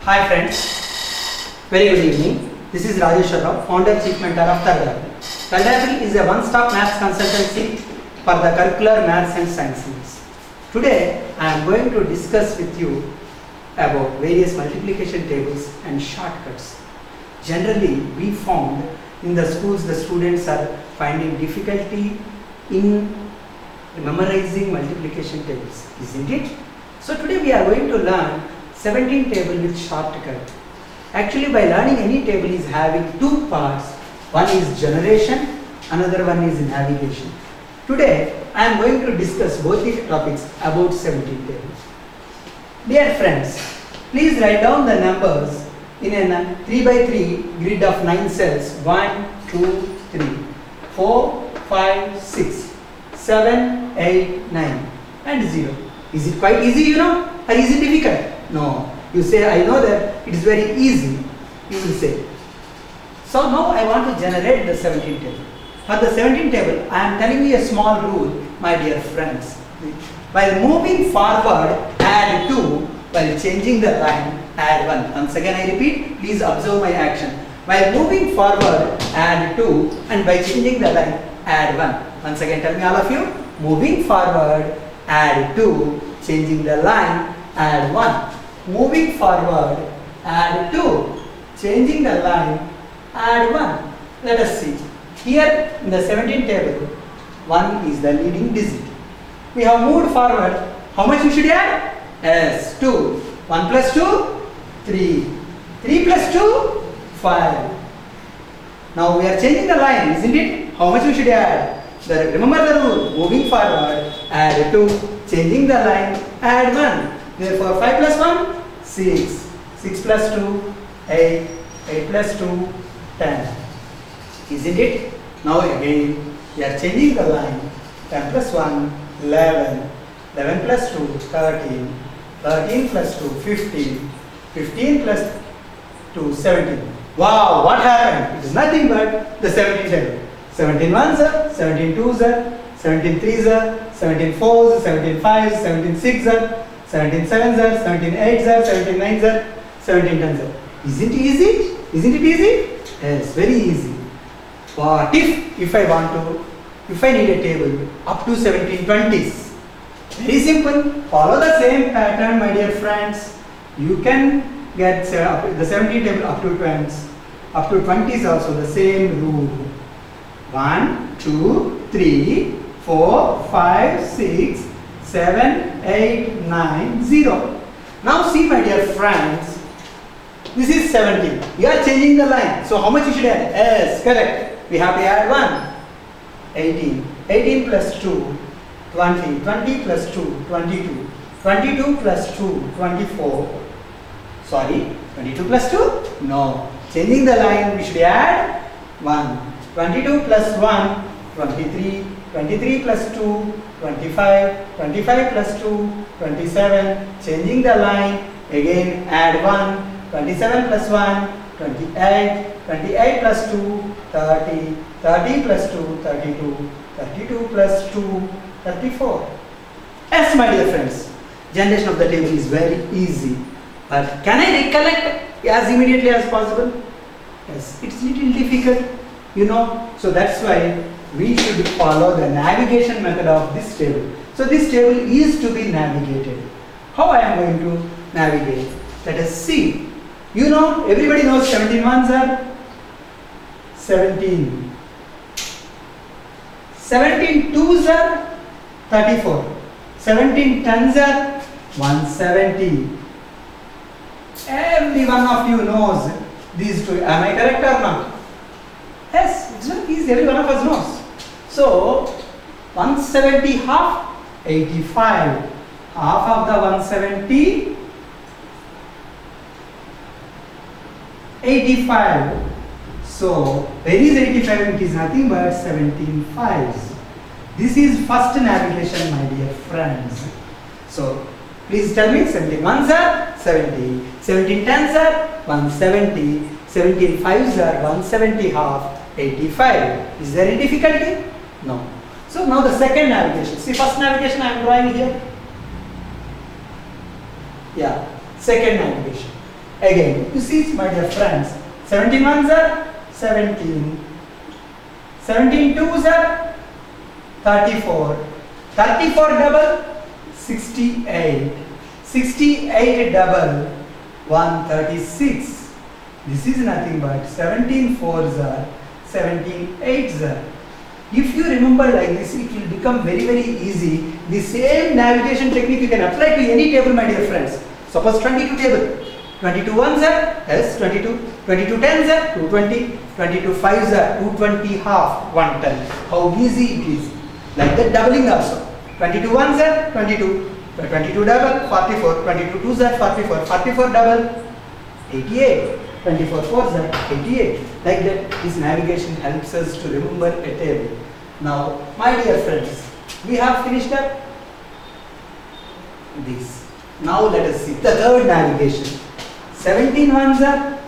Hi friends, very good evening. This is Rajesh Rao, founder chief mentor of Tardapi. Tardapi is a one-stop maths consultancy for the curricular maths and sciences. Today I am going to discuss with you about various multiplication tables and shortcuts. Generally, we found in the schools the students are finding difficulty in memorizing multiplication tables, isn't it? So today we are going to learn 17 table with shortcut. Actually, by learning any table is having two parts. One is generation, another one is navigation. Today I am going to discuss both the topics about 17 tables. Dear friends, please write down the numbers in a 3 by 3 grid of 9 cells. 1, 2, 3, 4, 5, 6, 7, 8, 9 and 0. Is it quite easy, or is it difficult? No. You say, I know that it is very easy. You will say. So now I want to generate the 17 table. For the 17 table, I am telling you a small rule, my dear friends. While moving forward, add 2. While changing the line, add 1. Once again I repeat, please observe my action. While moving forward, add 2. And by changing the line, add 1. Once again, tell me all of you. Moving forward, add 2. Changing the line, add 1. Moving forward, add 2. Changing the line, add 1. Let us see. Here in the 17 table, 1 is the leading digit. We have moved forward. How much we should add? Yes, 2. 1 plus 2, 3. 3 plus 2, 5. Now we are changing the line, isn't it? How much we should add? Remember the rule. Moving forward, add 2. Changing the line, add 1. Therefore, 5 plus 1, 6. 6 plus 2, 8. 8 plus 2, 10. Isn't it? Now again, we are changing the line. 10 plus 1, 11. 11 plus 2, 13. 13 plus 2, 15. 15 plus 2, 17. Wow, what happened? It is nothing but the 17 table. 17 ones are, 17 twos are, 17 threes are, 17 fours, 17 fives, 17 sixes are, 17 sevens are, 17 eights are, 17 nines are, 17 tens are. Isn't it easy? Isn't it easy? Yes, very easy. But if I need a table up to 17 20s, very simple. Follow the same pattern, my dear friends. You can get the 17 table up to 20s. Up to 20s also the same rule. 1, 2, 3, 4, 5, 6, 7, 8, 9, 0. Now see, my dear friends, this is 17. You are changing the line. So how much you should add? Yes, correct. We have to add 1. 18. 18 plus 2, 20. 20 plus 2, 22. 22 plus 2, 24. Sorry, 22 plus 2? No. Changing the line, we should add 1. 22 plus 1, 23. 23 plus 2, 25. 25 plus 2, 27. Changing the line, again add 1. 27 plus 1, 28. 28 plus 2, 30. 30 plus 2, 32. 32 plus 2, 34. Yes, my dear friends, generation of the table is very easy. But can I recollect as immediately as possible? Yes, it's little difficult, So that's why we should follow the navigation method of this table. So this table is to be navigated. How I am going to navigate? Let us see. Everybody knows 17 ones are 17. 17 twos are 34. 17 tens are 170. Every one of you knows these two. Am I correct or not? Yes, it's very easy. Every one of us knows. So 170 half, 85. Half of the 170, 85. So where is 85? It is nothing but 17 fives. This is first navigation, my dear friends. So please tell me, 17 ones are 70, 17 tens are 170, 17 fives are 170 half, 85. Is there any difficulty? No. So now the second navigation. See, first navigation I am drawing here. Yeah, second navigation. Again, you see, my dear friends, 17 ones are 17, 17 twos are 34, 34 double 68, 68 double 136. This is nothing but 17 fours are 17 eights are. If you remember like this, it will become very easy. The same navigation technique you can apply to any table, my dear friends. Suppose 22 table. 22 ones are yes 22, 22 tens are 220, 22 fives are 220 half 110. How easy it is. Like that doubling also. 22 ones are 22, 22 double 44, 22 twos are 44, 44 double 88, 24 fours are 88. Like that, this navigation helps us to remember a table. Now, my dear friends, we have finished up this. Now let us see the third navigation. 17 ones are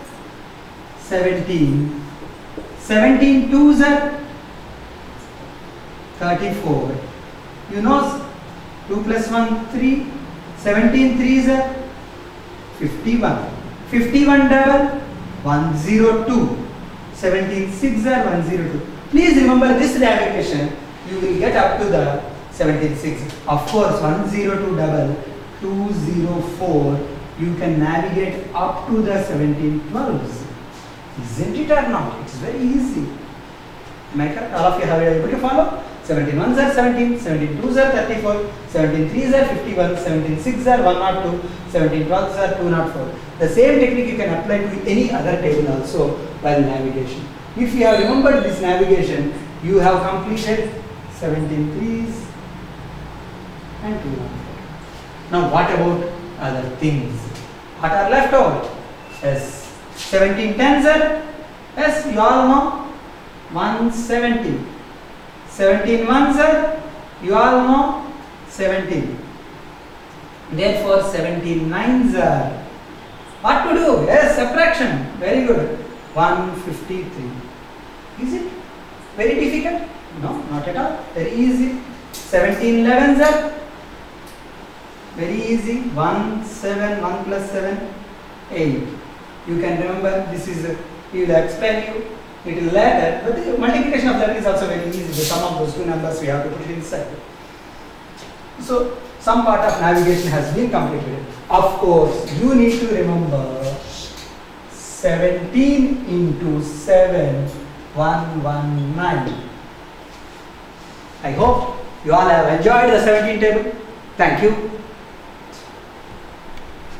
17, 17 twos are 34. You know 2 plus 1 3, 17 threes are 51, 51 double 102, 17 six are 102. Please remember this navigation, you will get up to the 17 6. Of course 102 double 204, you can navigate up to the 17 12s. Isn't it or not? It's very easy. Am I correct? All of you are able to follow? 17 ones are 17, 17 twos are 34, 17 threes are 51, 17 six are 102, 17 12s are 204. The same technique you can apply to any other table also while navigation. If you have remembered this navigation, you have completed 17 threes and 204. Now what about other things? What are left over? Yes, 17 tens are, yes, you all know, 170. 17 ones are, you all know, 17. Therefore 17 nines are, what to do? Yes, subtraction. Very good. 153. Is it very difficult? No, not at all. Very easy. 17 11s are very easy. 1 7, 1 plus 7, 8. You can remember this is, he will explain you little later, but the multiplication of that is also very easy. The sum of those two numbers we have to put it inside. So some part of navigation has been completed. Of course, you need to remember 17 into 7, 119. I hope you all have enjoyed the 17 table. Thank you.